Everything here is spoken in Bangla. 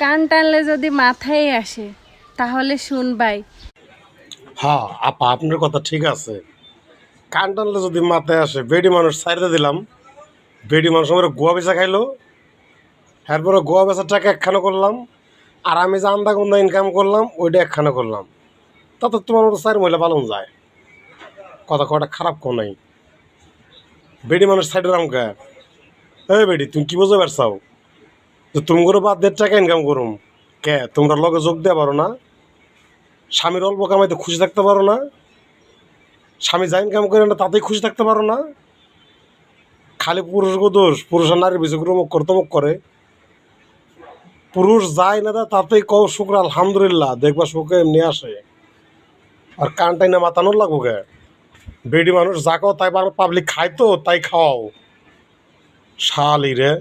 কান টানলে যদি মাথায় আসে তাহলে শুনবাই। হ্যাঁ আপা, আপনার কথা ঠিক আছে। কান টানলে যদি মাথায় আসে, বেডি মানুষ ছাইড়ে দিলাম, বেডি মানুষ আমার গোয়া বেচা খাইলো, এরপরে গোয়া বেচার টাকা একখানা করলাম, আর আমি যে আন্দা গুন্দা ইনকাম করলাম ওইটা একখানা করলাম, তাতে তোমার মতো চার মহিলা পালন যায়। কথা কটা খারাপ কো নাই। বেডি মানুষ সাইডে রামকা, এই বেডি তুমি কি বুঝতে পারছাও যে তুমি করে বাদ 1.5 টাকা ইনকাম করুম? কে তোমরা লগে যোগ দেওয়া পারো না? স্বামীর অল্প কামাইতে খুশি থাকতে পারো না? স্বামী যা ইনকাম করে না তাতেই খুশি থাকতে পারো না? খালি পুরুষকে দোষ, পুরুষ আর নারীর বেশি করে মুখ করে তমুক করে। পুরুষ যায় না তাতেই কও শুক্র আলহামদুলিল্লাহ, দেখবা সুখে এমনি আসে। আর কানটাই না মাতানোর লাগবো কে? বেডি মানুষ যা কও তাই পাবলিক খায় তো তাই খাওয়াও। শালি রে।